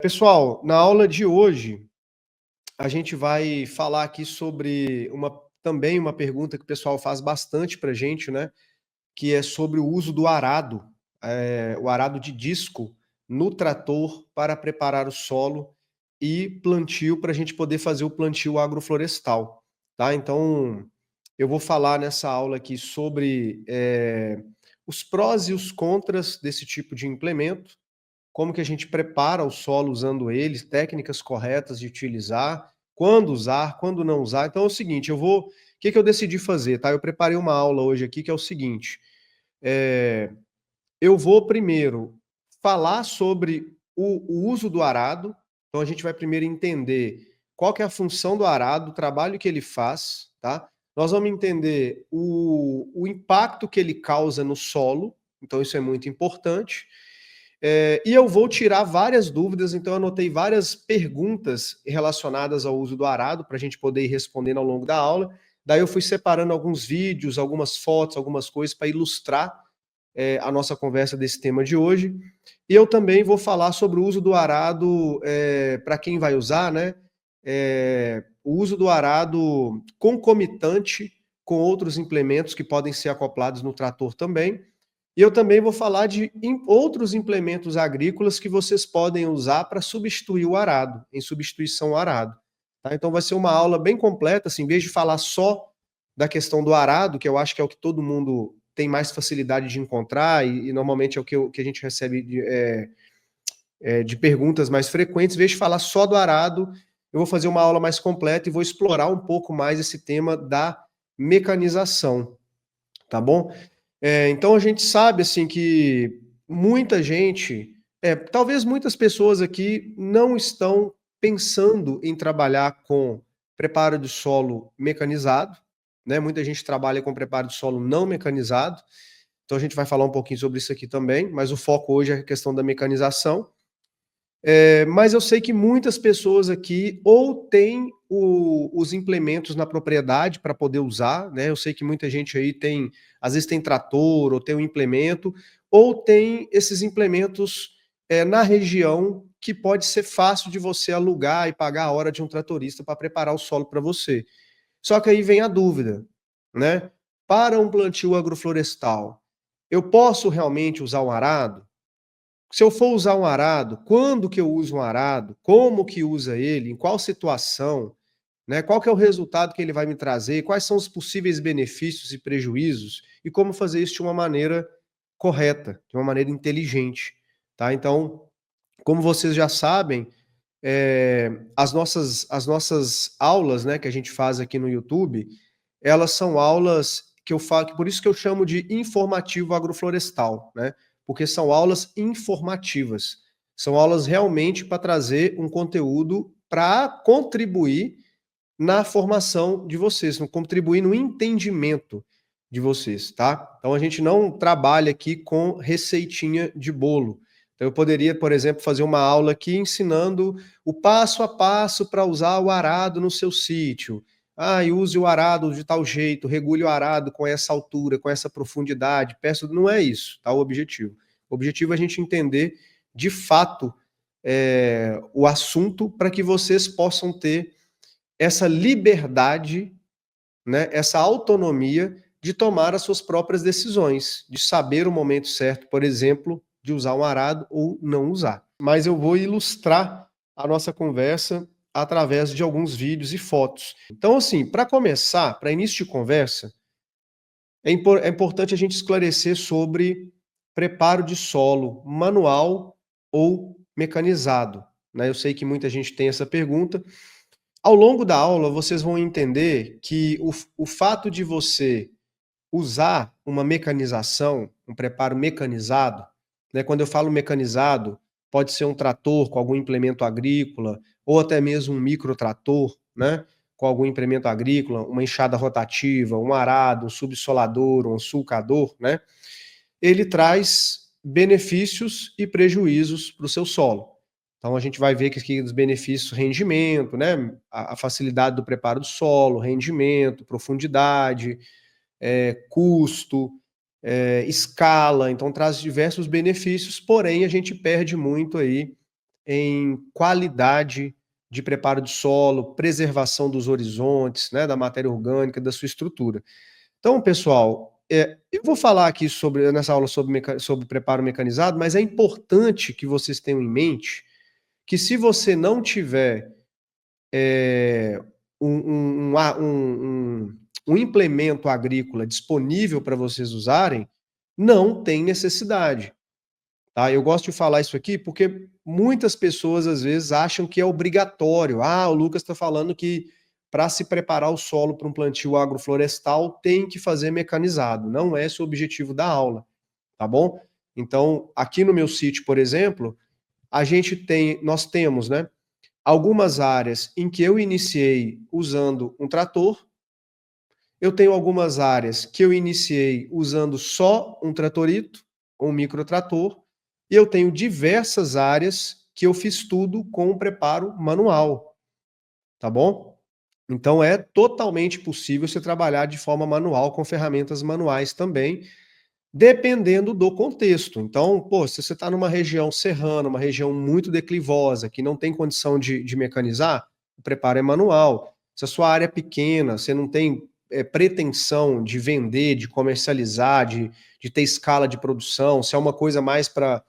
Pessoal, na aula de hoje, a gente vai falar aqui sobre também uma pergunta que o pessoal faz bastante para a gente, né? Que é sobre o uso do arado, o arado de disco no trator para preparar o solo e plantio para a gente poder fazer o plantio agroflorestal, tá? Então, eu vou falar nessa aula aqui sobre os prós e os contras desse tipo de implemento, como que a gente prepara o solo usando eles, técnicas corretas de utilizar, quando não usar. Então é o seguinte, o que eu decidi fazer, tá? Eu preparei uma aula hoje aqui que é o seguinte, eu vou primeiro falar sobre o uso do arado, então a gente vai primeiro entender qual que é a função do arado, o trabalho que ele faz, tá? Nós vamos entender o impacto que ele causa no solo, então isso é muito importante. E eu vou tirar várias dúvidas, então eu anotei várias perguntas relacionadas ao uso do arado para a gente poder ir respondendo ao longo da aula. Daí eu fui separando alguns vídeos, algumas fotos, algumas coisas para ilustrar a nossa conversa desse tema de hoje. E eu também vou falar sobre o uso do arado para quem vai usar, né? O uso do arado concomitante com outros implementos que podem ser acoplados no trator também. E eu também vou falar de outros implementos agrícolas que vocês podem usar para substituir o arado, em substituição ao arado. Tá? Então vai ser uma aula bem completa, assim, em vez de falar só da questão do arado, que eu acho que é o que todo mundo tem mais facilidade de encontrar, e normalmente é o que a gente recebe de perguntas mais frequentes, em vez de falar só do arado, eu vou fazer uma aula mais completa e vou explorar um pouco mais esse tema da mecanização, tá bom? Então a gente sabe assim que muita gente, talvez muitas pessoas aqui não estão pensando em trabalhar com preparo de solo mecanizado, né? Muita gente trabalha com preparo de solo não mecanizado. Então a gente vai falar um pouquinho sobre isso aqui também, mas o foco hoje é a questão da mecanização. Mas eu sei que muitas pessoas aqui ou têm os implementos na propriedade para poder usar, né? Eu sei que muita gente aí tem, às vezes tem trator, ou tem um implemento, ou tem esses implementos na região que pode ser fácil de você alugar e pagar a hora de um tratorista para preparar o solo para você. Só que aí vem a dúvida, né? Para um plantio agroflorestal, eu posso realmente usar um arado? Se eu for usar um arado, quando que eu uso um arado? Como que usa ele? Em qual situação? Né? Qual que é o resultado que ele vai me trazer? Quais são os possíveis benefícios e prejuízos? E como fazer isso de uma maneira correta, de uma maneira inteligente, tá? Então, como vocês já sabem, as nossas aulas, né, que a gente faz aqui no YouTube, elas são aulas que eu falo, por isso que eu chamo de informativo agroflorestal, né? Porque são aulas informativas. São aulas realmente para trazer um conteúdo para contribuir na formação de vocês, contribuir no entendimento de vocês, tá? Então a gente não trabalha aqui com receitinha de bolo. Então eu poderia, por exemplo, fazer uma aula aqui ensinando o passo a passo para usar o arado no seu sítio. Ah, e use o arado de tal jeito, regule o arado com essa altura, com essa profundidade. Peço, não é isso, tá? O objetivo. O objetivo é a gente entender de fato o assunto para que vocês possam ter essa liberdade, né, essa autonomia de tomar as suas próprias decisões, de saber o momento certo, por exemplo, de usar um arado ou não usar. Mas eu vou ilustrar a nossa conversa através de alguns vídeos e fotos. Então, assim, para começar, para início de conversa, é importante a gente esclarecer sobre preparo de solo manual ou mecanizado, né? Eu sei que muita gente tem essa pergunta. Ao longo da aula, vocês vão entender que o fato de você usar uma mecanização, um preparo mecanizado, né? Quando eu falo mecanizado, pode ser um trator com algum implemento agrícola, ou até mesmo um microtrator, né? Com algum implemento agrícola, uma enxada rotativa, um arado, um subsolador, um sulcador, né? Ele traz benefícios e prejuízos para o seu solo. Então a gente vai ver que aqui os benefícios, rendimento, né? A facilidade do preparo do solo, rendimento, profundidade, custo, escala, então traz diversos benefícios, porém a gente perde muito aí em qualidade de preparo de solo, preservação dos horizontes, né, da matéria orgânica, da sua estrutura. Então, pessoal, eu vou falar aqui nessa aula sobre preparo mecanizado, mas é importante que vocês tenham em mente que se você não tiver um implemento agrícola disponível para vocês usarem, não tem necessidade. Tá? Eu gosto de falar isso aqui porque muitas pessoas às vezes acham que é obrigatório. Ah, o Lucas está falando que para se preparar o solo para um plantio agroflorestal tem que fazer mecanizado. Não é esse o objetivo da aula, tá bom? Então, aqui no meu sítio, por exemplo, nós temos, né, algumas áreas em que eu iniciei usando um trator. Eu tenho algumas áreas que eu iniciei usando só um tratorito, ou um microtrator, e eu tenho diversas áreas que eu fiz tudo com um preparo manual, tá bom? Então é totalmente possível você trabalhar de forma manual com ferramentas manuais também, dependendo do contexto. Então, pô, se você está numa região serrana, uma região muito declivosa, que não tem condição de mecanizar, o preparo é manual. Se a sua área é pequena, você não tem pretensão de vender, de comercializar, de ter escala de produção, se é uma coisa mais para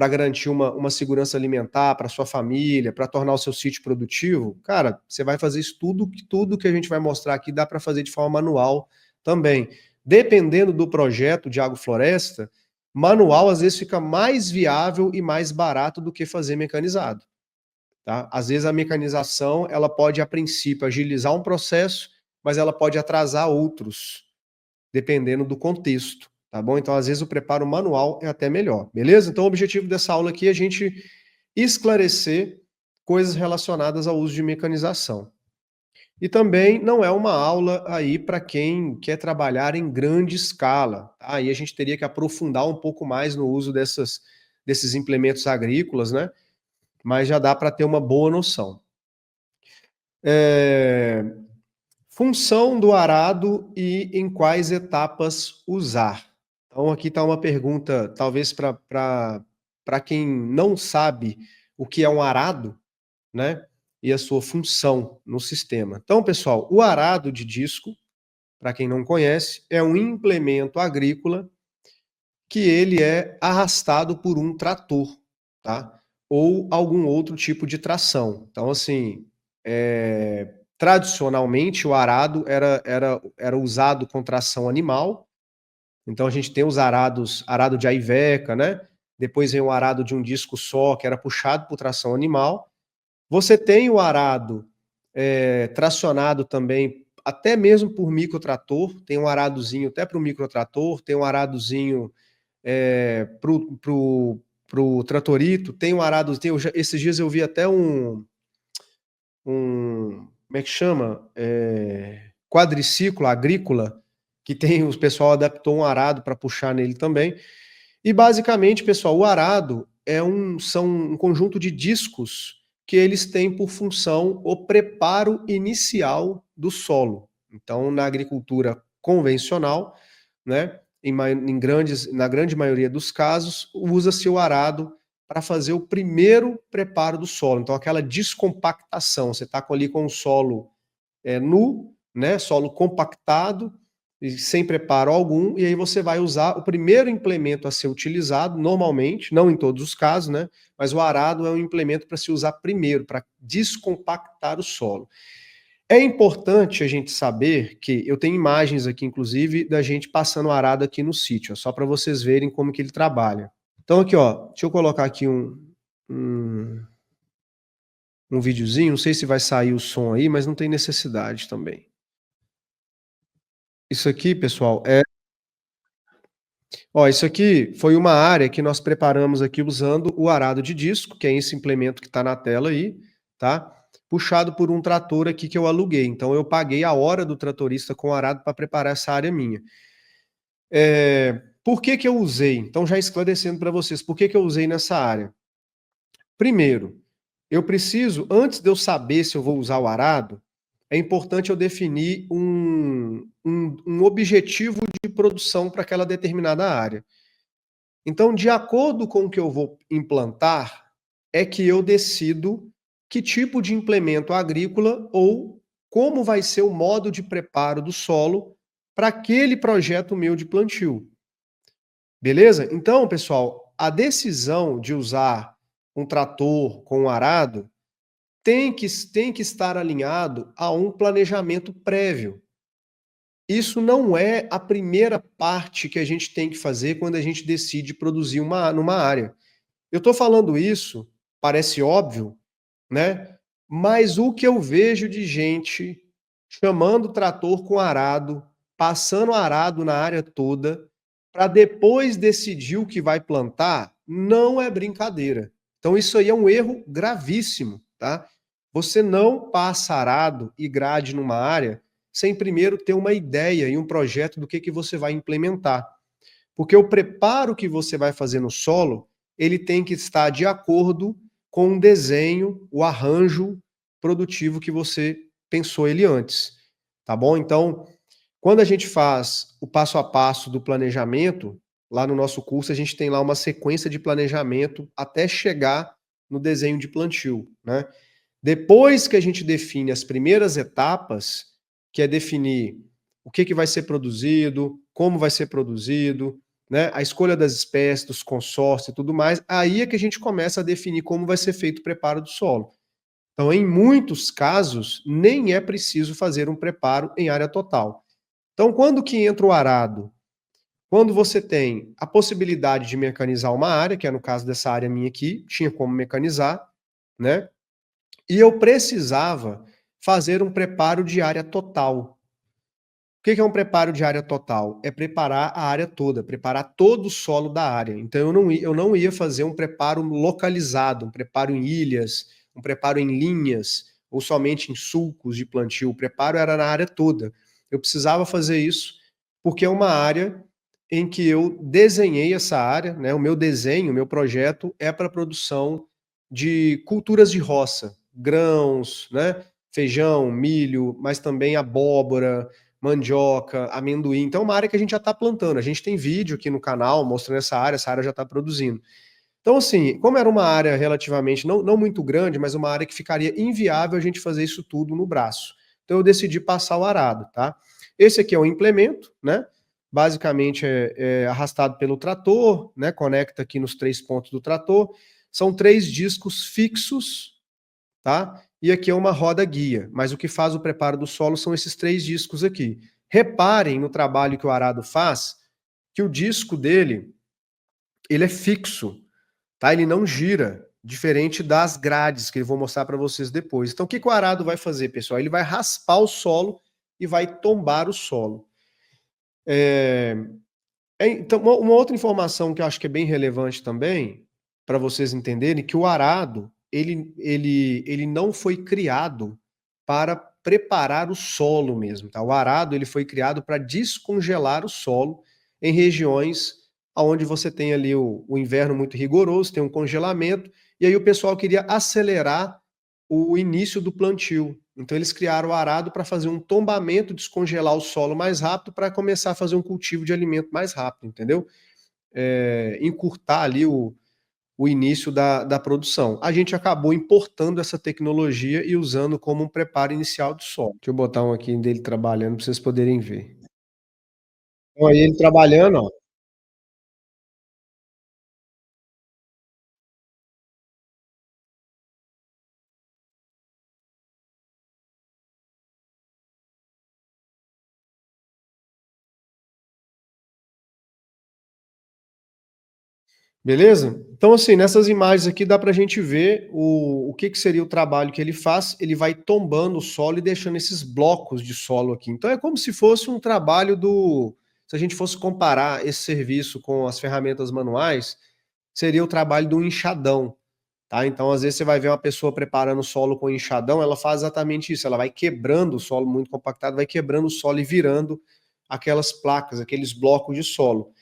garantir uma segurança alimentar para sua família, para tornar o seu sítio produtivo, cara, você vai fazer isso tudo que a gente vai mostrar aqui dá para fazer de forma manual também. Dependendo do projeto de agrofloresta, manual às vezes fica mais viável e mais barato do que fazer mecanizado. Tá? Às vezes a mecanização ela pode, a princípio, agilizar um processo, mas ela pode atrasar outros, dependendo do contexto, tá bom? Então, às vezes, o preparo manual é até melhor, beleza? Então, o objetivo dessa aula aqui é a gente esclarecer coisas relacionadas ao uso de mecanização. E também não é uma aula aí para quem quer trabalhar em grande escala. Tá? Aí a gente teria que aprofundar um pouco mais no uso desses implementos agrícolas, né? Mas já dá para ter uma boa noção. Função do arado e em quais etapas usar. Então, aqui está uma pergunta, talvez para quem não sabe o que é um arado, né? E a sua função no sistema. Então, pessoal, o arado de disco, para quem não conhece, é um implemento agrícola que ele é arrastado por um trator, tá? Ou algum outro tipo de tração. Então, assim, tradicionalmente o arado era usado com tração animal. Então a gente tem os arados, arado de aiveca, né? Depois vem o arado de um disco só, que era puxado por tração animal. Você tem o arado tracionado também, até mesmo por microtrator. Tem um aradozinho até para o microtrator, tem um aradozinho pro tratorito, tem um arado. Esses dias eu vi até como é que chama? Quadriciclo agrícola, que tem, o pessoal adaptou um arado para puxar nele também. E basicamente, pessoal, o arado são um conjunto de discos que eles têm por função o preparo inicial do solo. Então, na agricultura convencional, né, na grande maioria dos casos, usa-se o arado para fazer o primeiro preparo do solo. Então, aquela descompactação, você está ali com o solo nu, né, solo compactado, e sem preparo algum, e aí você vai usar o primeiro implemento a ser utilizado, normalmente, não em todos os casos, né, mas o arado é um implemento para se usar primeiro, para descompactar o solo. É importante a gente saber que eu tenho imagens aqui, inclusive, da gente passando o arado aqui no sítio, só para vocês verem como que ele trabalha. Então aqui, ó, deixa eu colocar aqui um, um videozinho, não sei se vai sair o som aí, mas não tem necessidade também. Isso aqui, pessoal, isso aqui foi uma área que nós preparamos aqui usando o arado de disco, que é esse implemento que está na tela aí, tá? Puxado por um trator aqui que eu aluguei. Então eu paguei a hora do tratorista com o arado para preparar essa área minha. Por que eu usei? Então já esclarecendo para vocês, por que eu usei nessa área? Primeiro, eu preciso, antes de eu saber se eu vou usar o arado, é importante eu definir um objetivo de produção para aquela determinada área. Então, de acordo com o que eu vou implantar, é que eu decido que tipo de implemento agrícola ou como vai ser o modo de preparo do solo para aquele projeto meu de plantio. Beleza? Então, pessoal, a decisão de usar um trator com um arado tem que estar alinhado a um planejamento prévio. Isso não é a primeira parte que a gente tem que fazer quando a gente decide produzir numa área. Eu estou falando isso, parece óbvio, né? Mas o que eu vejo de gente chamando o trator com arado, passando arado na área toda, para depois decidir o que vai plantar, não é brincadeira. Então isso aí é um erro gravíssimo, tá? Você não passa arado e grade numa área sem primeiro ter uma ideia e um projeto do que você vai implementar. Porque o preparo que você vai fazer no solo, ele tem que estar de acordo com o desenho, o arranjo produtivo que você pensou ele antes, tá bom? Então, quando a gente faz o passo a passo do planejamento, lá no nosso curso a gente tem lá uma sequência de planejamento até chegar no desenho de plantio, né? Depois que a gente define as primeiras etapas, que é definir o que vai ser produzido, como vai ser produzido, né, a escolha das espécies, dos consórcios e tudo mais, aí é que a gente começa a definir como vai ser feito o preparo do solo. Então, em muitos casos, nem é preciso fazer um preparo em área total. Então, quando que entra o arado? Quando você tem a possibilidade de mecanizar uma área, que é no caso dessa área minha aqui, tinha como mecanizar, né? E eu precisava fazer um preparo de área total. O que é um preparo de área total? É preparar a área toda, preparar todo o solo da área. Então eu não ia fazer um preparo localizado, um preparo em ilhas, um preparo em linhas, ou somente em sulcos de plantio. O preparo era na área toda. Eu precisava fazer isso porque é uma área em que eu desenhei essa área, né? O meu desenho, o meu projeto é para produção de culturas de roça, grãos, né? Feijão, milho, mas também abóbora, mandioca, amendoim. Então, é uma área que a gente já está plantando. A gente tem vídeo aqui no canal mostrando essa área já está produzindo. Então, assim, como era uma área relativamente, não muito grande, mas uma área que ficaria inviável a gente fazer isso tudo no braço. Então, eu decidi passar o arado, tá? Esse aqui é o implemento, né? Basicamente é arrastado pelo trator, né? Conecta aqui nos 3 pontos do trator. São 3 discos fixos, tá? E aqui é uma roda guia, mas o que faz o preparo do solo são esses 3 discos aqui. Reparem no trabalho que o arado faz, que o disco dele, ele é fixo, tá? Ele não gira, diferente das grades que eu vou mostrar para vocês depois. Então o que o arado vai fazer, pessoal? Ele vai raspar o solo e vai tombar o solo. Então, uma outra informação que eu acho que é bem relevante também, para vocês entenderem, que o arado, ele não foi criado para preparar o solo mesmo, tá? O arado, ele foi criado para descongelar o solo em regiões onde você tem ali o inverno muito rigoroso, tem um congelamento, e aí o pessoal queria acelerar o início do plantio. Então eles criaram o arado para fazer um tombamento, descongelar o solo mais rápido para começar a fazer um cultivo de alimento mais rápido, entendeu? Encurtar ali o início da produção. A gente acabou importando essa tecnologia e usando como um preparo inicial do solo. Deixa eu botar um aqui dele trabalhando para vocês poderem ver. Então aí ele trabalhando, ó. Beleza? Então, assim, nessas imagens aqui dá para a gente ver o que seria o trabalho que ele faz. Ele vai tombando o solo e deixando esses blocos de solo aqui. Então, é como se fosse um trabalho do. Se a gente fosse comparar esse serviço com as ferramentas manuais, seria o trabalho do enxadão. Tá? Então, às vezes, você vai ver uma pessoa preparando o solo com enxadão, ela faz exatamente isso. Ela vai quebrando o solo muito compactado, vai quebrando o solo e virando aquelas placas, aqueles blocos de solo.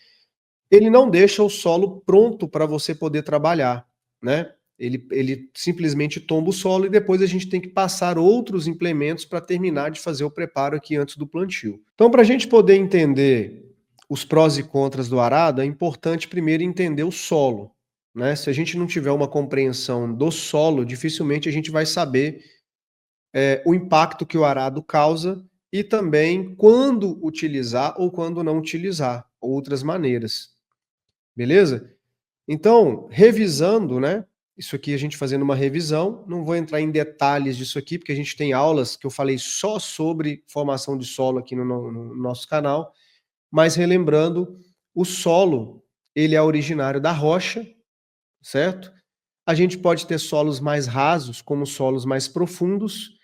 Ele não deixa o solo pronto para você poder trabalhar, né? Ele simplesmente tomba o solo e depois a gente tem que passar outros implementos para terminar de fazer o preparo aqui antes do plantio. Então, para a gente poder entender os prós e contras do arado, é importante primeiro entender o solo, né? Se a gente não tiver uma compreensão do solo, dificilmente a gente vai saber o impacto que o arado causa e também quando utilizar ou quando não utilizar, outras maneiras. Beleza? Então, revisando, né? Isso aqui a gente fazendo uma revisão, não vou entrar em detalhes disso aqui, porque a gente tem aulas que eu falei só sobre formação de solo aqui no nosso canal, mas relembrando, o solo, ele é originário da rocha, certo? A gente pode ter solos mais rasos, como solos mais profundos,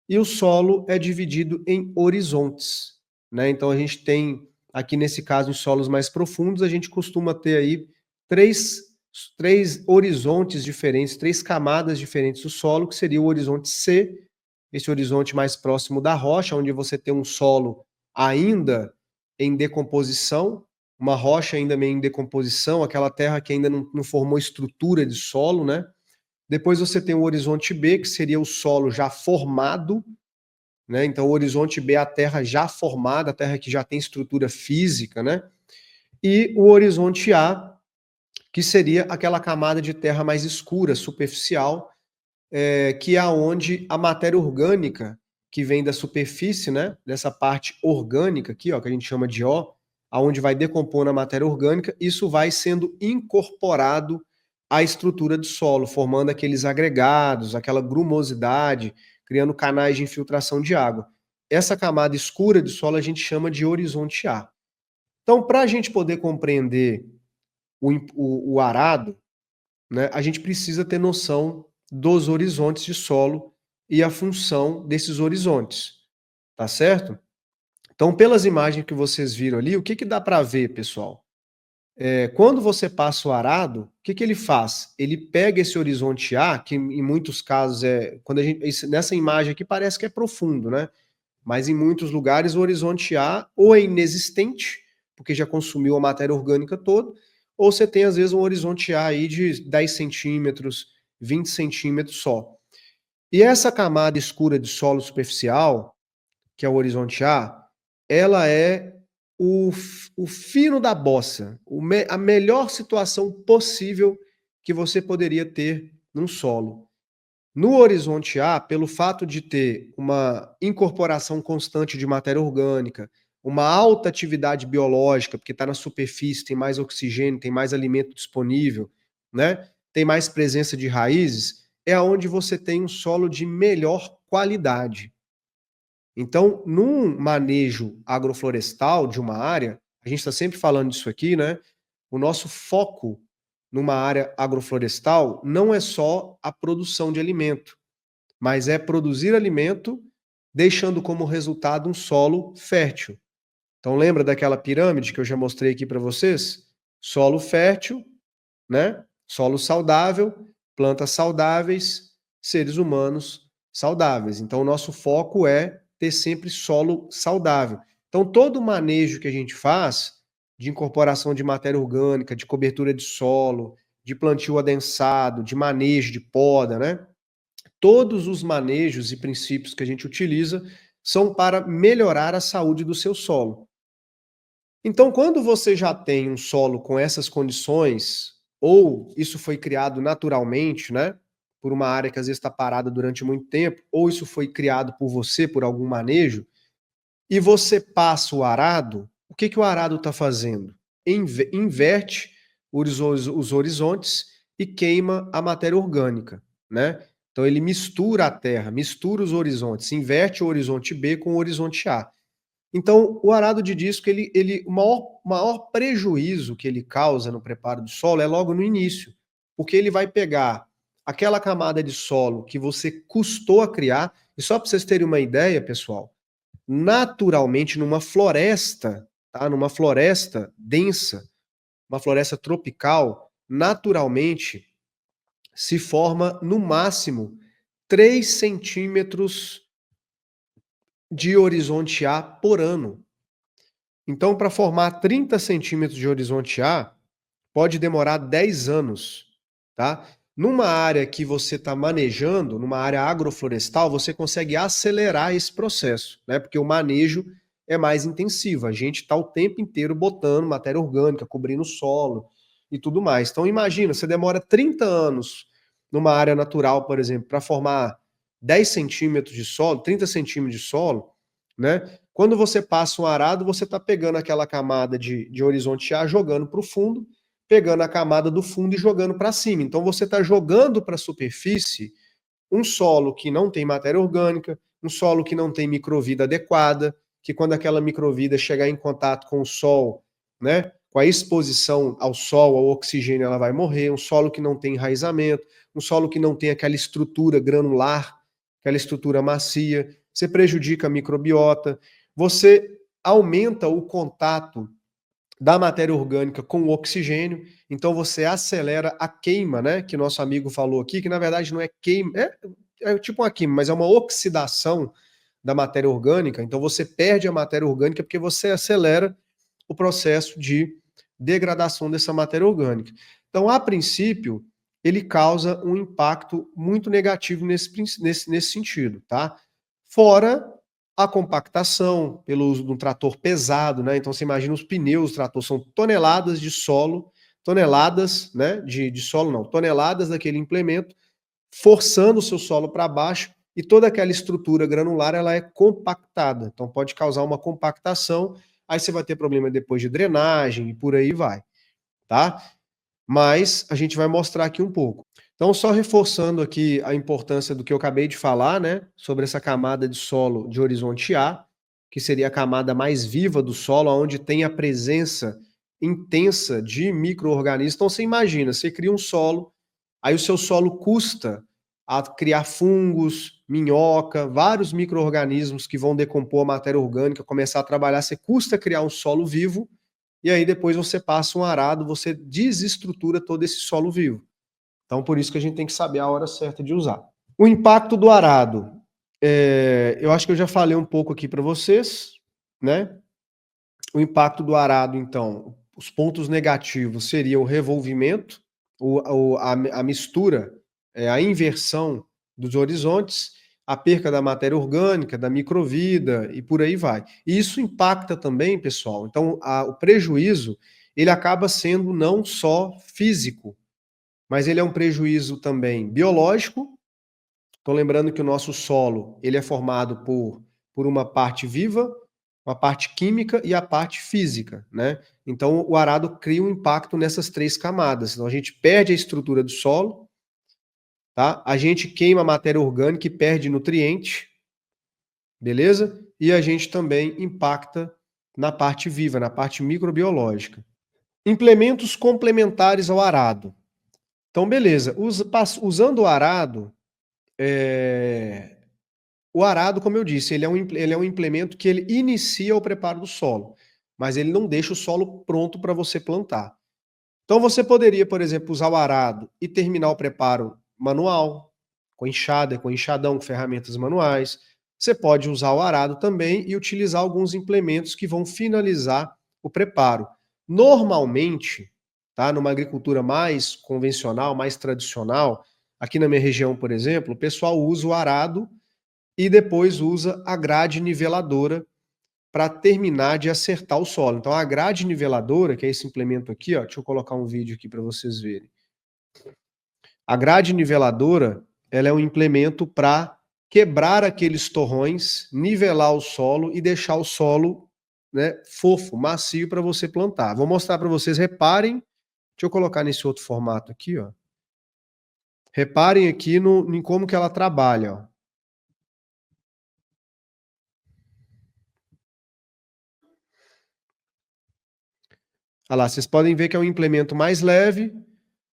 e o solo é dividido em horizontes, né? Então a gente tem, aqui nesse caso, em solos mais profundos, a gente costuma ter aí três horizontes diferentes, três camadas diferentes do solo, que seria o horizonte C, esse horizonte mais próximo da rocha, onde você tem um solo ainda em decomposição, uma rocha ainda meio em decomposição, aquela terra que ainda não formou estrutura de solo, né? Depois você tem o horizonte B, que seria o solo já formado, né? Então o horizonte B é a terra já formada, a terra que já tem estrutura física, né? E o horizonte A, que seria aquela camada de terra mais escura, superficial, que é onde a matéria orgânica que vem da superfície, né, dessa parte orgânica aqui, ó, que a gente chama de O, aonde vai decompor a matéria orgânica, isso vai sendo incorporado à estrutura do solo, formando aqueles agregados, aquela grumosidade, criando canais de infiltração de água. Essa camada escura de solo a gente chama de horizonte A. Então, para a gente poder compreender o arado, né, a gente precisa ter noção dos horizontes de solo e a função desses horizontes, tá certo? Então, pelas imagens que vocês viram ali, o que, que dá para ver, pessoal? Quando você passa o arado, o que, que ele faz? Ele pega esse horizonte A, que em muitos casos quando a gente, nessa imagem aqui parece que é profundo, né? Mas em muitos lugares o horizonte A ou é inexistente, porque já consumiu a matéria orgânica toda, ou você tem às vezes um horizonte A aí de 10 centímetros, 20 centímetros só. E essa camada escura de solo superficial, que é o horizonte A, ela é o fino da bossa, a melhor situação possível que você poderia ter num solo. No horizonte A, pelo fato de ter uma incorporação constante de matéria orgânica, uma alta atividade biológica, porque está na superfície, tem mais oxigênio, tem mais alimento disponível, né? Tem mais presença de raízes, é onde você tem um solo de melhor qualidade. Então, num manejo agroflorestal de uma área, a gente está sempre falando disso aqui, né? O nosso foco numa área agroflorestal não é só a produção de alimento, mas é produzir alimento, deixando como resultado um solo fértil. Então lembra daquela pirâmide que eu já mostrei aqui para vocês? Solo fértil, né? Solo saudável, plantas saudáveis, seres humanos saudáveis. Então o nosso foco é ter sempre solo saudável. Então todo o manejo que a gente faz de incorporação de matéria orgânica, de cobertura de solo, de plantio adensado, de manejo de poda, né? Todos os manejos e princípios que a gente utiliza são para melhorar a saúde do seu solo. Então, quando você já tem um solo com essas condições, ou isso foi criado naturalmente, né, por uma área que às vezes está parada durante muito tempo, ou isso foi criado por você, por algum manejo, e você passa o arado, o que, que o arado está fazendo? Inverte os horizontes e queima a matéria orgânica, né? Então ele mistura a terra, mistura os horizontes, inverte o horizonte B com o horizonte A. Então, o arado de disco, o maior prejuízo que ele causa no preparo do solo é logo no início, porque ele vai pegar aquela camada de solo que você custou a criar, e só para vocês terem uma ideia, pessoal, naturalmente numa floresta, tá? Numa floresta densa, uma floresta tropical, naturalmente se forma no máximo 3 centímetros de horizonte A por ano. Então, para formar 30 centímetros de horizonte A, pode demorar 10 anos, tá? Numa área que você está manejando, numa área agroflorestal, você consegue acelerar esse processo, né? Porque o manejo é mais intensivo. A gente está o tempo inteiro botando matéria orgânica, cobrindo o solo. e tudo mais. Então imagina, você demora 30 anos numa área natural, por exemplo, para formar 10 centímetros de solo, 30 centímetros de solo, né? Quando você passa um arado, você está pegando aquela camada de horizonte A, jogando para o fundo, pegando a camada do fundo e jogando para cima. Então você está jogando para a superfície um solo que não tem matéria orgânica, um solo que não tem microvida adequada, que quando aquela microvida chegar em contato com o sol, né, com a exposição ao sol, ao oxigênio, ela vai morrer, um solo que não tem enraizamento, um solo que não tem aquela estrutura granular, aquela estrutura macia, você prejudica a microbiota, você aumenta o contato da matéria orgânica com o oxigênio, então você acelera a queima, né, que nosso amigo falou aqui, que na verdade não é queima, é tipo uma queima, mas é uma oxidação da matéria orgânica, então você perde a matéria orgânica porque você acelera o processo de degradação dessa matéria orgânica. Então, a princípio, ele causa um impacto muito negativo nesse sentido, tá? Fora a compactação pelo uso de um trator pesado, né? Então você imagina os pneus do trator, são toneladas de solo, toneladas, né? De solo não, toneladas daquele implemento, forçando o seu solo para baixo e toda aquela estrutura granular ela é compactada. Então pode causar uma compactação, aí você vai ter problema depois de drenagem e por aí vai, tá? Mas a gente vai mostrar aqui um pouco. Então, só reforçando aqui a importância do que eu acabei de falar, né, sobre essa camada de solo de horizonte A, que seria a camada mais viva do solo, onde tem a presença intensa de micro-organismos. Então, você imagina, você cria um solo, aí o seu solo custa a criar fungos, minhoca, vários micro-organismos que vão decompor a matéria orgânica, começar a trabalhar, você custa criar um solo vivo, e aí depois você passa um arado, você desestrutura todo esse solo vivo. Então, por isso que a gente tem que saber a hora certa de usar. O impacto do arado. Eu acho que eu já falei um pouco aqui para vocês, né? O impacto do arado, então, os pontos negativos seriam o revolvimento, a mistura, a inversão dos horizontes, a perca da matéria orgânica, da microvida e por aí vai. E isso impacta também, pessoal. Então, o prejuízo ele acaba sendo não só físico, mas ele é um prejuízo também biológico. Então, lembrando que o nosso solo ele é formado por uma parte viva, uma parte química e a parte física, né? Então, o arado cria um impacto nessas três camadas. Então, a gente perde a estrutura do solo, tá? A gente queima a matéria orgânica e perde nutriente, beleza? E a gente também impacta na parte viva, na parte microbiológica. Implementos complementares ao arado. Então, beleza. Usando o arado, o arado, como eu disse, ele é um implemento que ele inicia o preparo do solo, mas ele não deixa o solo pronto para você plantar. Então você poderia, por exemplo, usar o arado e terminar o preparo manual, com enxada, com enxadão, com ferramentas manuais. Você pode usar o arado também e utilizar alguns implementos que vão finalizar o preparo. Normalmente, tá, numa agricultura mais convencional, mais tradicional, aqui na minha região, por exemplo, o pessoal usa o arado e depois usa a grade niveladora para terminar de acertar o solo. Então a grade niveladora, que é esse implemento aqui, ó, deixa eu colocar um vídeo aqui para vocês verem. A grade niveladora, ela é um implemento para quebrar aqueles torrões, nivelar o solo e deixar o solo, né, fofo, macio para você plantar. Vou mostrar para vocês, reparem, deixa eu colocar nesse outro formato aqui, ó. Reparem aqui em como que ela trabalha, ó. Olha lá, vocês podem ver que é um implemento mais leve,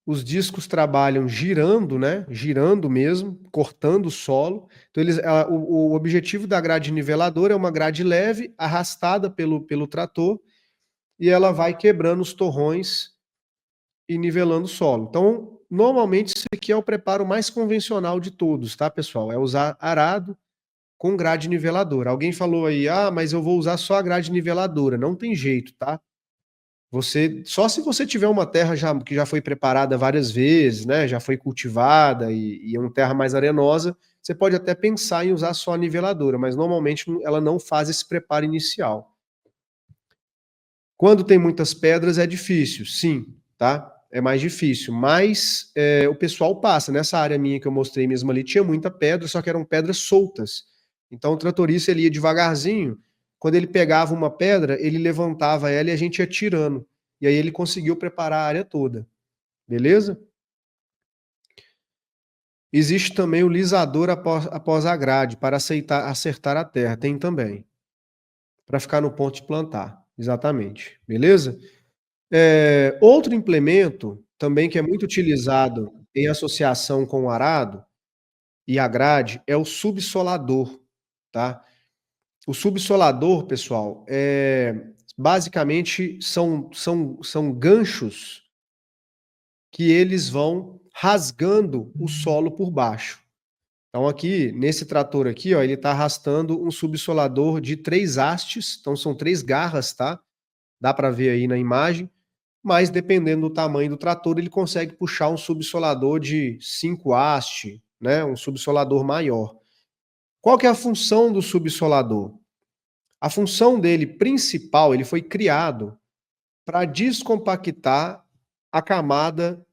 os discos trabalham girando, né? Girando mesmo, cortando o solo. Então, o objetivo da grade niveladora é uma grade leve, arrastada pelo trator, e ela vai quebrando os torrões e nivelando o solo. Então, normalmente, isso aqui é o preparo mais convencional de todos, tá, pessoal? É usar arado com grade niveladora. Alguém falou aí, mas eu vou usar só a grade niveladora. Não tem jeito, tá? Só se você tiver uma terra que já foi preparada várias vezes, né, já foi cultivada e é uma terra mais arenosa, você pode até pensar em usar só a niveladora, mas normalmente ela não faz esse preparo inicial. Quando tem muitas pedras é difícil, sim, tá? é mais difícil, mas o pessoal passa. Nessa área minha que eu mostrei mesmo ali, tinha muita pedra, só que eram pedras soltas. Então o tratorista ele ia devagarzinho, quando ele pegava uma pedra, ele levantava ela e a gente ia tirando. E aí ele conseguiu preparar a área toda. Beleza? Existe também o lisador após a grade, para acertar a terra. Tem também. Para ficar no ponto de plantar. Exatamente. Beleza? Outro implemento, também que é muito utilizado em associação com o arado e a grade, é o subsolador, tá? O subsolador, pessoal, basicamente são ganchos que eles vão rasgando o solo por baixo. Então aqui, nesse trator aqui, ó, ele está arrastando um subsolador de 3 hastes, então são 3 garras, tá? Dá para ver aí na imagem, mas dependendo do tamanho do trator, ele consegue puxar um subsolador de 5 hastes, né? Um subsolador maior. Qual que é a função do subsolador? A função dele principal, ele foi criado para descompactar a camada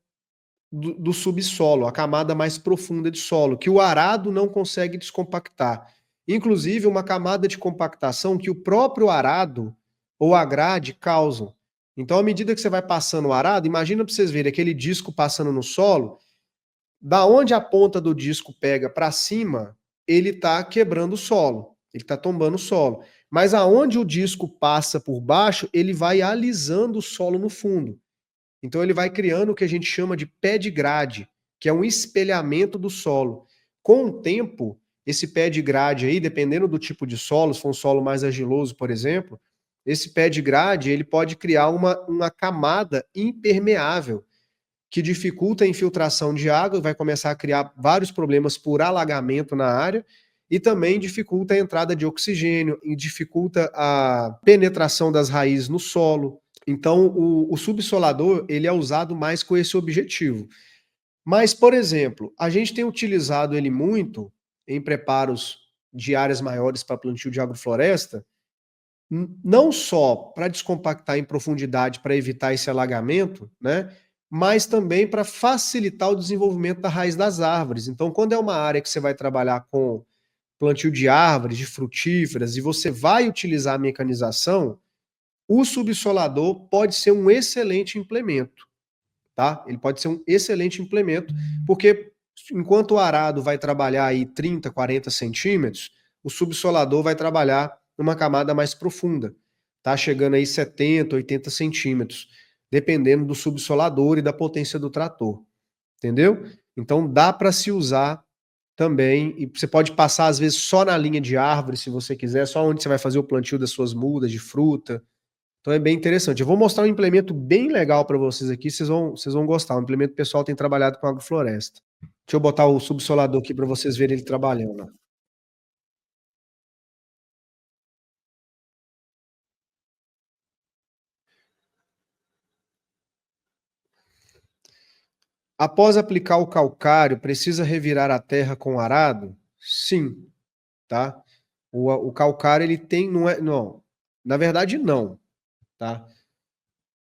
do subsolo, a camada mais profunda de solo, que o arado não consegue descompactar. Inclusive, uma camada de compactação que o próprio arado ou a grade causam. Então, à medida que você vai passando o arado, imagina para vocês verem aquele disco passando no solo, da onde a ponta do disco pega para cima, ele está quebrando o solo, ele está tombando o solo. Mas aonde o disco passa por baixo, ele vai alisando o solo no fundo. Então ele vai criando o que a gente chama de pé de grade, que é um espelhamento do solo. Com o tempo, esse pé de grade aí, dependendo do tipo de solo, se for um solo mais argiloso, por exemplo, esse pé de grade ele pode criar uma camada impermeável, que dificulta a infiltração de água, vai começar a criar vários problemas por alagamento na área, e também dificulta a entrada de oxigênio, e dificulta a penetração das raízes no solo. Então, o subsolador ele é usado mais com esse objetivo. Mas, por exemplo, a gente tem utilizado ele muito em preparos de áreas maiores para plantio de agrofloresta, não só para descompactar em profundidade para evitar esse alagamento, né? Mas também para facilitar o desenvolvimento da raiz das árvores. Então, quando é uma área que você vai trabalhar com plantio de árvores, de frutíferas, e você vai utilizar a mecanização, o subsolador pode ser um excelente implemento, tá? Ele pode ser um excelente implemento, porque enquanto o arado vai trabalhar aí 30, 40 centímetros, o subsolador vai trabalhar numa camada mais profunda, tá? Chegando aí 70, 80 centímetros, dependendo do subsolador e da potência do trator, entendeu? Então dá para se usar também, e você pode passar às vezes só na linha de árvore, se você quiser, só onde você vai fazer o plantio das suas mudas de fruta. Então é bem interessante. Eu vou mostrar um implemento bem legal para vocês aqui, vocês vão gostar. Um implemento que o pessoal tem trabalhado com agrofloresta. Deixa eu botar o subsolador aqui para vocês verem ele trabalhando. Após aplicar o calcário, precisa revirar a terra com arado? Sim, tá? O calcário ele tem, não, na verdade não, tá?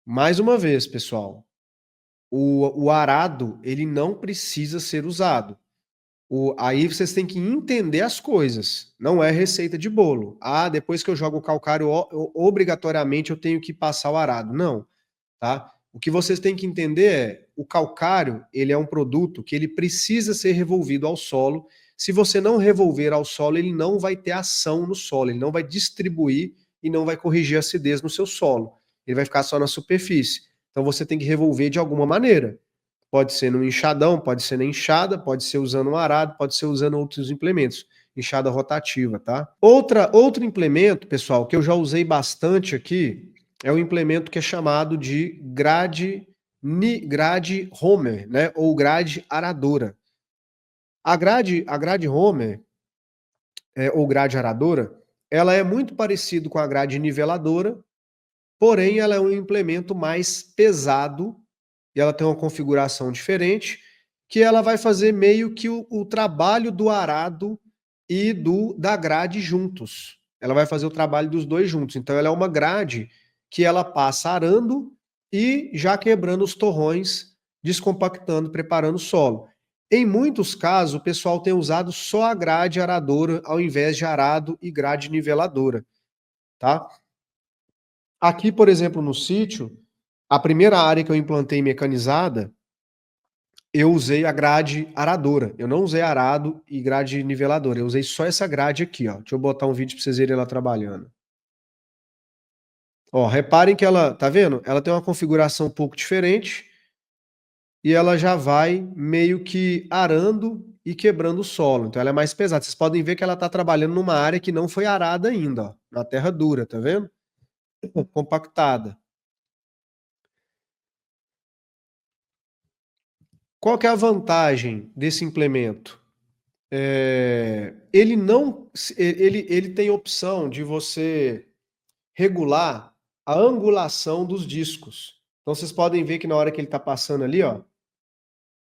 Mais uma vez, pessoal, o arado ele não precisa ser usado. Aí vocês têm que entender as coisas. Não é receita de bolo. Ah, depois que eu jogo o calcário, obrigatoriamente eu tenho que passar o arado. Não, tá? O que vocês têm que entender é, o calcário, ele é um produto que ele precisa ser revolvido ao solo. Se você não revolver ao solo, ele não vai ter ação no solo, ele não vai distribuir e não vai corrigir a acidez no seu solo. Ele vai ficar só na superfície. Então você tem que revolver de alguma maneira. Pode ser no enxadão, pode ser na enxada, pode ser usando um arado, pode ser usando outros implementos. Enxada rotativa, tá? Outro implemento, pessoal, que eu já usei bastante aqui, é um implemento que é chamado de grade Homer, né? Ou grade aradora. A grade Homer, ou grade aradora, ela é muito parecido com a grade niveladora, porém ela é um implemento mais pesado e ela tem uma configuração diferente, que ela vai fazer meio que o trabalho do arado e da grade juntos. Ela vai fazer o trabalho dos dois juntos. Então ela é uma grade que ela passa arando e já quebrando os torrões, descompactando, preparando o solo. Em muitos casos, o pessoal tem usado só a grade aradora ao invés de arado e grade niveladora, tá? Aqui, por exemplo, no sítio, a primeira área que eu implantei mecanizada, eu usei a grade aradora. Eu não usei arado e grade niveladora. Eu usei só essa grade aqui, ó. Deixa eu botar um vídeo para vocês verem ela trabalhando. Ó, reparem que ela, tá vendo? Ela tem uma configuração um pouco diferente e ela já vai meio que arando e quebrando o solo. Então ela é mais pesada. Vocês podem ver que ela está trabalhando numa área que não foi arada ainda, ó, na terra dura, tá vendo? Compactada. Qual que é a vantagem desse implemento? Ele não, ele tem opção de você regular a angulação dos discos. Então vocês podem ver que na hora que ele está passando ali, ó,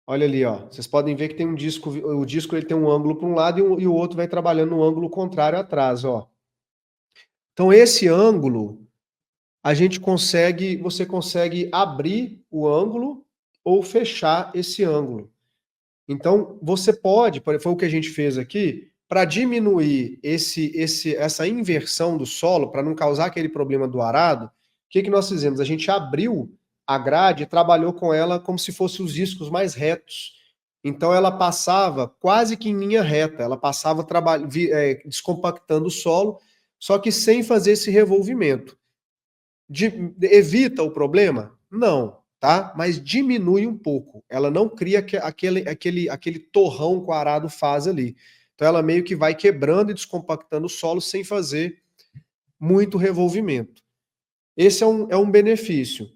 olha ali, ó, vocês podem ver que tem um disco, o disco ele tem um ângulo para um lado e o outro vai trabalhando no ângulo contrário atrás, ó. Então esse ângulo a gente consegue, você consegue abrir o ângulo ou fechar esse ângulo. Então, você pode, foi o que a gente fez aqui, para diminuir essa inversão do solo, para não causar aquele problema do arado, o que nós fizemos? A gente abriu a grade e trabalhou com ela como se fossem os discos mais retos. Então, ela passava quase que em linha reta, ela passava descompactando o solo, só que sem fazer esse revolvimento. Evita o problema? Não, tá? Mas diminui um pouco. Ela não cria aquele torrão que o arado faz ali. Então ela meio que vai quebrando e descompactando o solo sem fazer muito revolvimento. Esse é um benefício.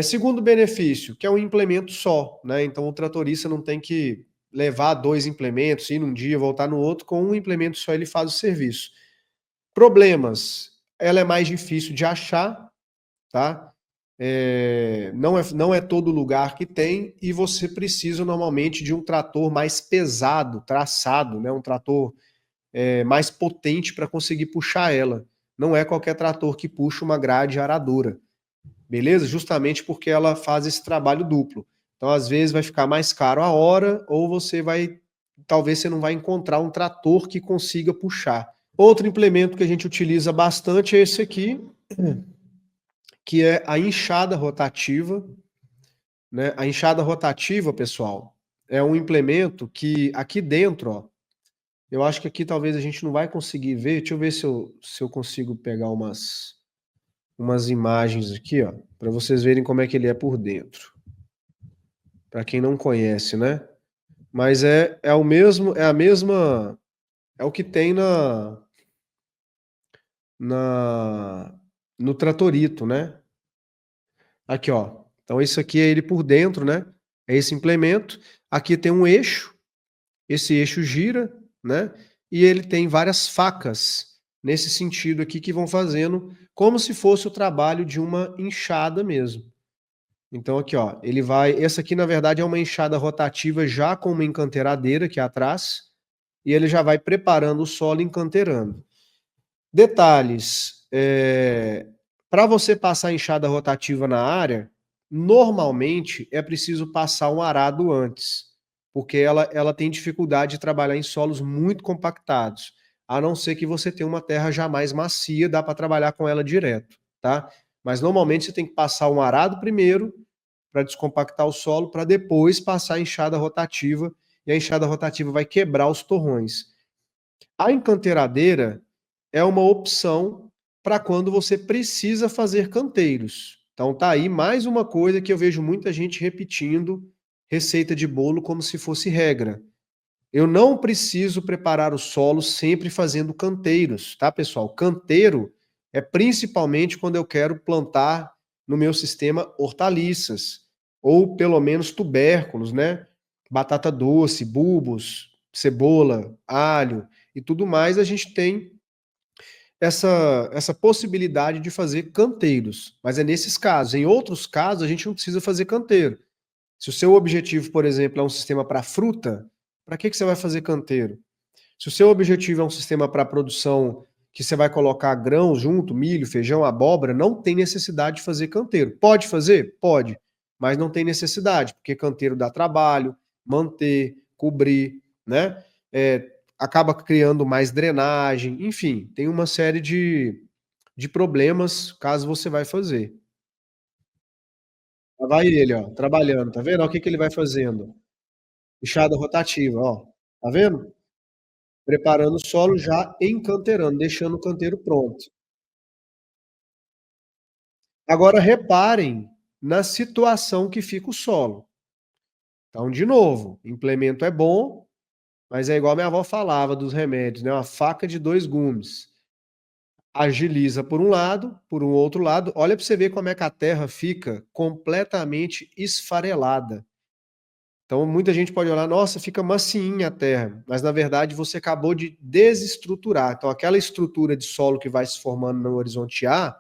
Segundo benefício, que é um implemento só, né? Então o tratorista não tem que levar 2 implementos, ir num dia, voltar no outro, com um implemento só ele faz o serviço. Problemas, ela é mais difícil de achar, tá? Não é todo lugar que tem e você precisa normalmente de um trator mais pesado, traçado, né? Um trator mais potente para conseguir puxar ela. Não é qualquer trator que puxa uma grade aradora, beleza? Justamente porque ela faz esse trabalho duplo. Então, às vezes, vai ficar mais caro a hora ou talvez você não vai encontrar um trator que consiga puxar. Outro implemento que a gente utiliza bastante é esse aqui, que é a enxada rotativa, né? A enxada rotativa, pessoal, é um implemento que aqui dentro, ó, eu acho que aqui talvez a gente não vai conseguir ver. Deixa eu ver se eu consigo pegar umas imagens aqui, ó, para vocês verem como é que ele é por dentro. Para quem não conhece, né? Mas é o mesmo, é a mesma, é o que tem na no tratorito, né? Aqui, ó. Então, isso aqui é ele por dentro, né? É esse implemento. Aqui tem um eixo. Esse eixo gira, né? E ele tem várias facas nesse sentido aqui que vão fazendo como se fosse o trabalho de uma enxada mesmo. Então, aqui, ó. Ele vai. Essa aqui, na verdade, é uma enxada rotativa já com uma encanteiradeira aqui atrás. E ele já vai preparando o solo e encanteirando. Detalhes. Para você passar a enxada rotativa na área, normalmente é preciso passar um arado antes, porque ela tem dificuldade de trabalhar em solos muito compactados, a não ser que você tenha uma terra já mais macia, dá para trabalhar com ela direto, tá? Mas normalmente você tem que passar um arado primeiro para descompactar o solo, para depois passar a enxada rotativa, e a enxada rotativa vai quebrar os torrões. A encanteiradeira é uma opção para quando você precisa fazer canteiros. Então tá aí mais uma coisa que eu vejo muita gente repetindo receita de bolo como se fosse regra. Eu não preciso preparar o solo sempre fazendo canteiros, tá, pessoal? Canteiro é principalmente quando eu quero plantar no meu sistema hortaliças, ou pelo menos tubérculos, né? Batata doce, bulbos, cebola, alho e tudo mais, a gente tem essa possibilidade de fazer canteiros. Mas é nesses casos. Em outros casos, a gente não precisa fazer canteiro. Se o seu objetivo, por exemplo, é um sistema para fruta, para que você vai fazer canteiro? Se o seu objetivo é um sistema para produção que você vai colocar grãos junto, milho, feijão, abóbora, não tem necessidade de fazer canteiro. Pode fazer? Pode, mas não tem necessidade, porque canteiro dá trabalho, manter, cobrir, né? Acaba criando mais drenagem, enfim, tem uma série de problemas caso você vai fazer. Lá vai ele, ó, trabalhando, tá vendo? Olha o que que ele vai fazendo. Enxada rotativa, ó. Tá vendo? Preparando o solo, já encanteirando, deixando o canteiro pronto. Agora reparem na situação que fica o solo. Então, de novo, implemento é bom, mas é igual minha avó falava dos remédios, né? Uma faca de dois gumes. Agiliza por um lado, por um outro lado. Olha para você ver como é que a terra fica completamente esfarelada. Então, muita gente pode olhar, nossa, fica macinha a terra, mas na verdade você acabou de desestruturar. Então, aquela estrutura de solo que vai se formando no horizonte A,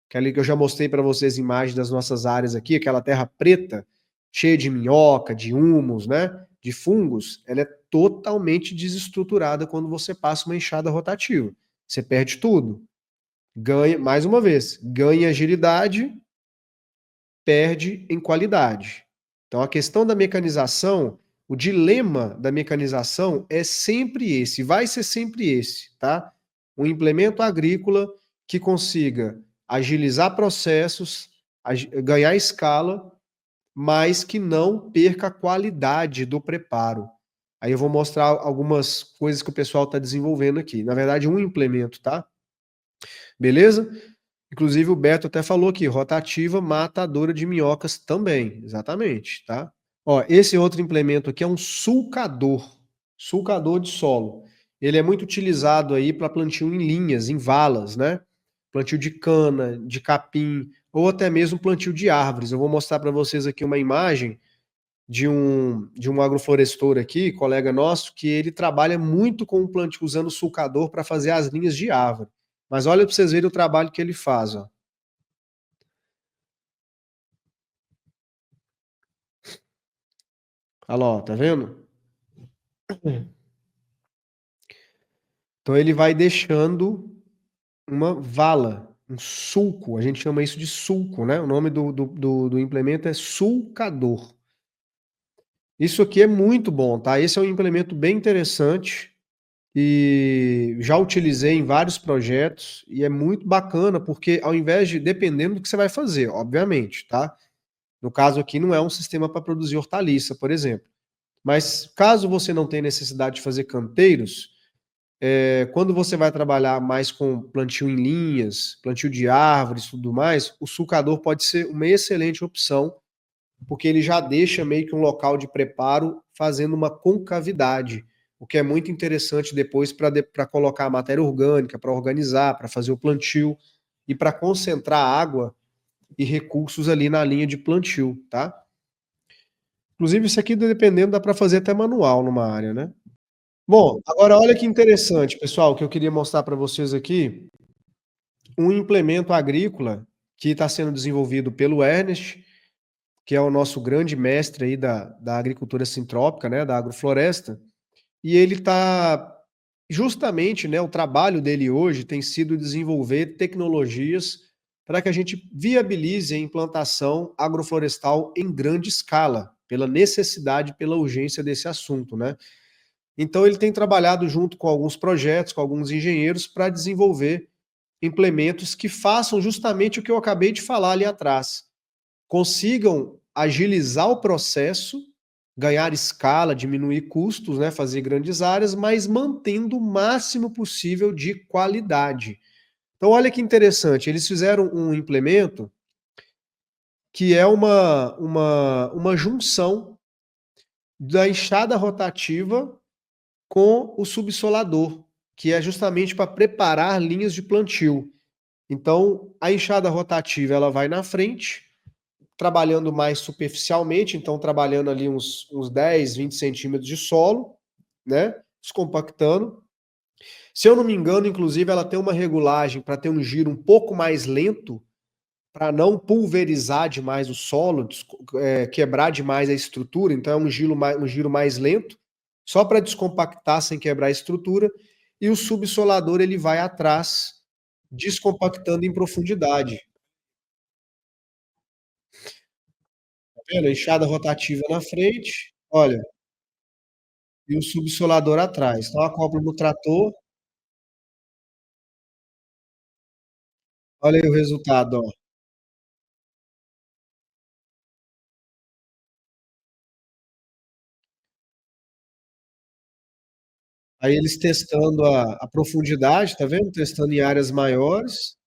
aquela que eu já mostrei para vocês imagens das nossas áreas aqui, aquela terra preta, cheia de minhoca, de humus, né, de fungos, ela é totalmente desestruturada quando você passa uma enxada rotativa. Você perde tudo. Ganha, mais uma vez, ganha agilidade, perde em qualidade. Então, a questão da mecanização, o dilema da mecanização é sempre esse, vai ser sempre esse, tá? Um implemento agrícola que consiga agilizar processos, ganhar escala, mas que não perca a qualidade do preparo. Aí eu vou mostrar algumas coisas que o pessoal está desenvolvendo aqui. Na verdade, um implemento, tá? Beleza? Inclusive o Beto até falou aqui, rotativa matadora de minhocas também, exatamente, tá? Ó, esse outro implemento aqui é um sulcador de solo. Ele é muito utilizado aí para plantio em linhas, em valas, né? Plantio de cana, de capim, ou até mesmo plantio de árvores. Eu vou mostrar para vocês aqui uma imagem de um agroflorestor aqui, colega nosso, que ele trabalha muito com o plantio, usando o sulcador para fazer as linhas de árvore. Mas olha para vocês verem o trabalho que ele faz, ó. Olha lá, ó, tá vendo? Então ele vai deixando uma vala, um sulco, a gente chama isso de sulco, né? O nome do implemento é sulcador. Isso aqui é muito bom, tá? Esse é um implemento bem interessante e já utilizei em vários projetos e é muito bacana porque ao invés de, dependendo do que você vai fazer, obviamente, tá? No caso aqui não é um sistema para produzir hortaliça, por exemplo. Mas caso você não tenha necessidade de fazer canteiros, quando você vai trabalhar mais com plantio em linhas, plantio de árvores e tudo mais, o sulcador pode ser uma excelente opção, porque ele já deixa meio que um local de preparo fazendo uma concavidade, o que é muito interessante depois para colocar a matéria orgânica, para organizar, para fazer o plantio e para concentrar água e recursos ali na linha de plantio, tá? Inclusive, isso aqui, dependendo, dá para fazer até manual numa área, né? Bom, agora olha que interessante, pessoal, que eu queria mostrar para vocês aqui, um implemento agrícola que está sendo desenvolvido pelo Ernest, que é o nosso grande mestre aí da agricultura sintrópica, né, da agrofloresta, e ele está justamente, né, o trabalho dele hoje tem sido desenvolver tecnologias para que a gente viabilize a implantação agroflorestal em grande escala, pela necessidade, pela urgência desse assunto, né? Então ele tem trabalhado junto com alguns projetos, com alguns engenheiros para desenvolver implementos que façam justamente o que eu acabei de falar ali atrás. Consigam agilizar o processo, ganhar escala, diminuir custos, né, fazer grandes áreas, mas mantendo o máximo possível de qualidade. Então, olha que interessante, eles fizeram um implemento que é uma junção da enxada rotativa com o subsolador, que é justamente para preparar linhas de plantio. Então, a enxada rotativa ela vai na frente, trabalhando mais superficialmente, então trabalhando ali uns 10, 20 centímetros de solo, né? Descompactando. Se eu não me engano, inclusive, ela tem uma regulagem para ter um giro um pouco mais lento, para não pulverizar demais o solo, quebrar demais a estrutura, então é um giro mais lento, só para descompactar sem quebrar a estrutura. e o subsolador ele vai atrás, descompactando em profundidade. Tá vendo? A enxada rotativa na frente, olha, e o subsolador atrás. Então acopla no trator, olha aí o resultado, ó. Aí eles testando a profundidade, tá vendo? Testando em áreas maiores.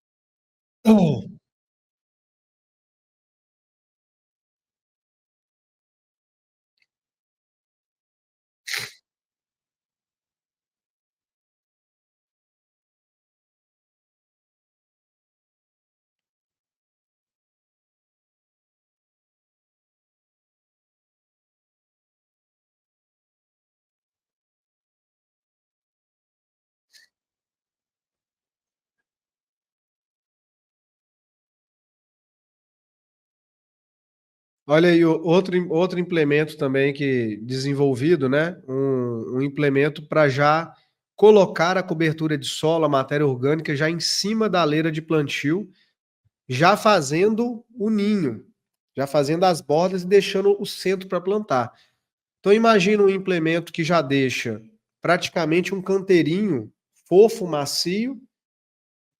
Olha aí, outro implemento também que desenvolvido, né? Um implemento para já colocar a cobertura de solo, a matéria orgânica, já em cima da leira de plantio, já fazendo o ninho, já fazendo as bordas e deixando o centro para plantar. Então imagina um implemento que já deixa praticamente um canteirinho fofo, macio,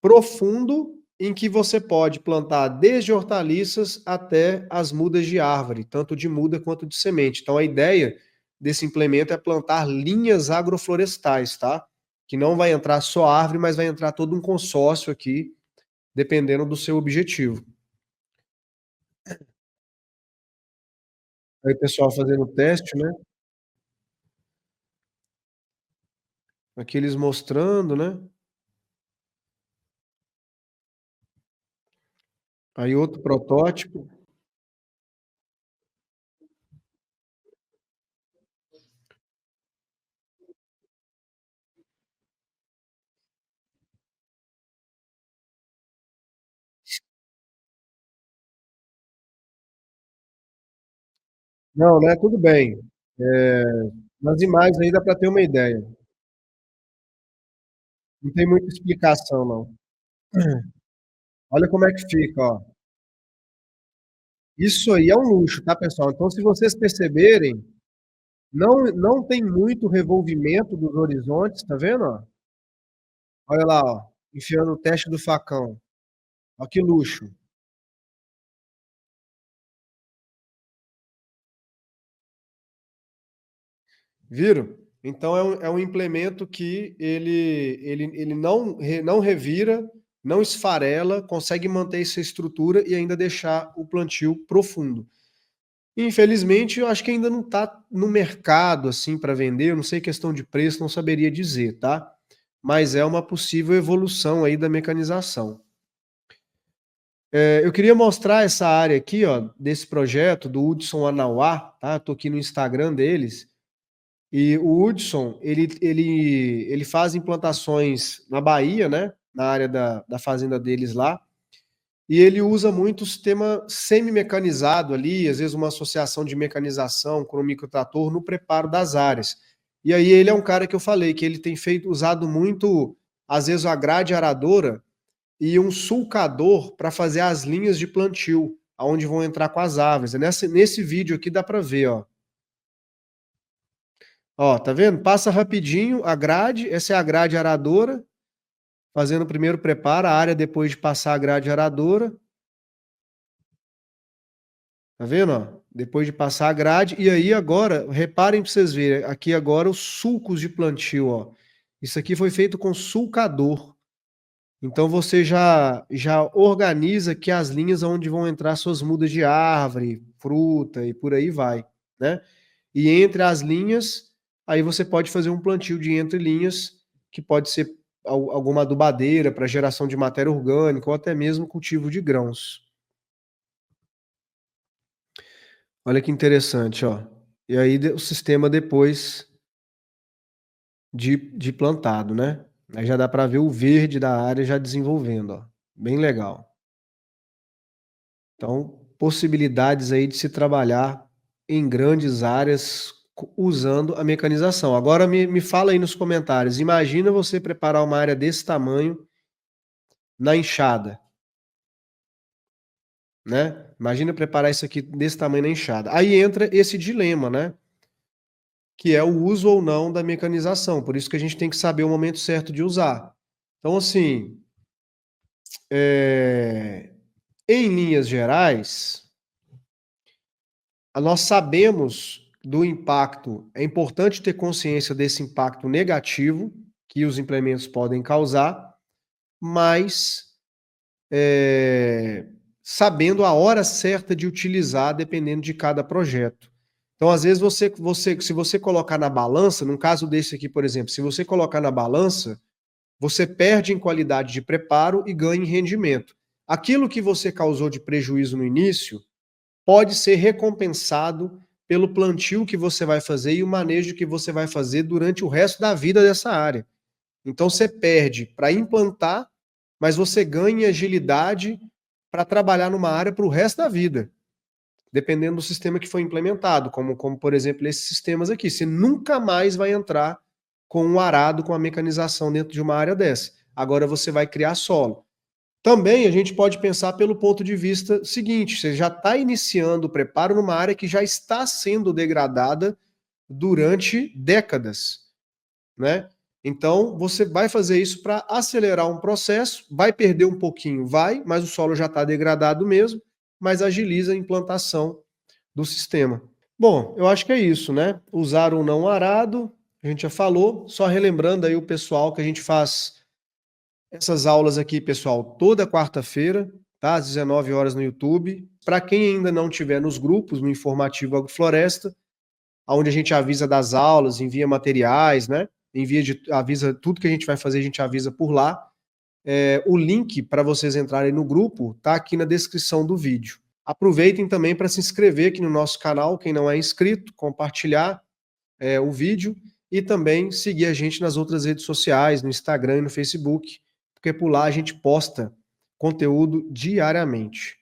profundo, em que você pode plantar desde hortaliças até as mudas de árvore, tanto de muda quanto de semente. Então a ideia desse implemento é plantar linhas agroflorestais, tá? Que não vai entrar só árvore, mas vai entrar todo um consórcio aqui, dependendo do seu objetivo. Aí o pessoal fazendo o teste, né? Aqui eles mostrando, né? Aí outro protótipo. Não, né? Tudo bem. É, nas imagens aí dá para ter uma ideia. Não tem muita explicação, não. Olha como é que fica, ó. Isso aí é um luxo, tá, pessoal? Então, se vocês perceberem, não tem muito revolvimento dos horizontes, tá vendo, ó? Olha lá, ó, enfiando o teste do facão. Ó que luxo. Viram? Então é um implemento que ele não revira, não esfarela, consegue manter essa estrutura e ainda deixar o plantio profundo. Infelizmente, eu acho que ainda não está no mercado assim para vender. Eu não sei questão de preço, não saberia dizer, tá? Mas é uma possível evolução aí da mecanização. Eu queria mostrar essa área aqui, ó, desse projeto do Hudson Anauá, tá? Estou aqui no Instagram deles. E o Hudson, ele faz implantações na Bahia, né? Na área da fazenda deles lá. E ele usa muito o sistema semi-mecanizado ali, às vezes uma associação de mecanização com o microtrator no preparo das áreas. E aí ele é um cara que eu falei que ele tem usado muito, às vezes, a grade aradora e um sulcador para fazer as linhas de plantio, aonde vão entrar com as árvores. Nesse vídeo aqui dá para ver, ó. Ó, tá vendo? Passa rapidinho a grade, essa é a grade aradora, fazendo o primeiro preparo, a área depois de passar a grade aradora. Tá vendo, ó? Depois de passar a grade. E aí agora, reparem para vocês verem, aqui agora os sulcos de plantio, ó. Isso aqui foi feito com sulcador. Então você já organiza aqui as linhas onde vão entrar suas mudas de árvore, fruta e por aí vai, né? E entre as linhas, aí você pode fazer um plantio de entre linhas, que pode ser alguma adubadeira para geração de matéria orgânica ou até mesmo cultivo de grãos. Olha que interessante, ó. E aí o sistema depois de plantado, né? Aí já dá para ver o verde da área já desenvolvendo, ó. Bem legal. Então, possibilidades aí de se trabalhar em grandes áreas usando a mecanização. Agora me fala aí nos comentários, imagina você preparar uma área desse tamanho na enxada, né? Imagina preparar isso aqui desse tamanho na enxada. Aí entra esse dilema, né? Que é o uso ou não da mecanização. Por isso que a gente tem que saber o momento certo de usar. Então, assim, em linhas gerais, nós sabemos do impacto, é importante ter consciência desse impacto negativo que os implementos podem causar, mas sabendo a hora certa de utilizar, dependendo de cada projeto. Então, às vezes, se você colocar na balança, num caso desse aqui, por exemplo, se você colocar na balança, você perde em qualidade de preparo e ganha em rendimento. Aquilo que você causou de prejuízo no início pode ser recompensado pelo plantio que você vai fazer e o manejo que você vai fazer durante o resto da vida dessa área. Então você perde para implantar, mas você ganha agilidade para trabalhar numa área para o resto da vida, dependendo do sistema que foi implementado, como por exemplo esses sistemas aqui. Você nunca mais vai entrar com um arado, com a mecanização dentro de uma área dessa. Agora você vai criar solo. Também a gente pode pensar pelo ponto de vista seguinte: você já está iniciando o preparo numa área que já está sendo degradada durante décadas, né? Então você vai fazer isso para acelerar um processo, vai perder um pouquinho, vai, mas o solo já está degradado mesmo, mas agiliza a implantação do sistema. Bom, eu acho que é isso, né? Usar ou não arado, a gente já falou, só relembrando aí o pessoal que a gente faz essas aulas aqui, pessoal, toda quarta-feira, tá? Às 19 horas no YouTube. Para quem ainda não tiver nos grupos, no Informativo Agrofloresta, onde a gente avisa das aulas, envia materiais, né? Avisa tudo que a gente vai fazer, a gente avisa por lá. O link para vocês entrarem no grupo tá aqui na descrição do vídeo. Aproveitem também para se inscrever aqui no nosso canal, quem não é inscrito, compartilhar o vídeo e também seguir a gente nas outras redes sociais, no Instagram e no Facebook, porque por lá a gente posta conteúdo diariamente.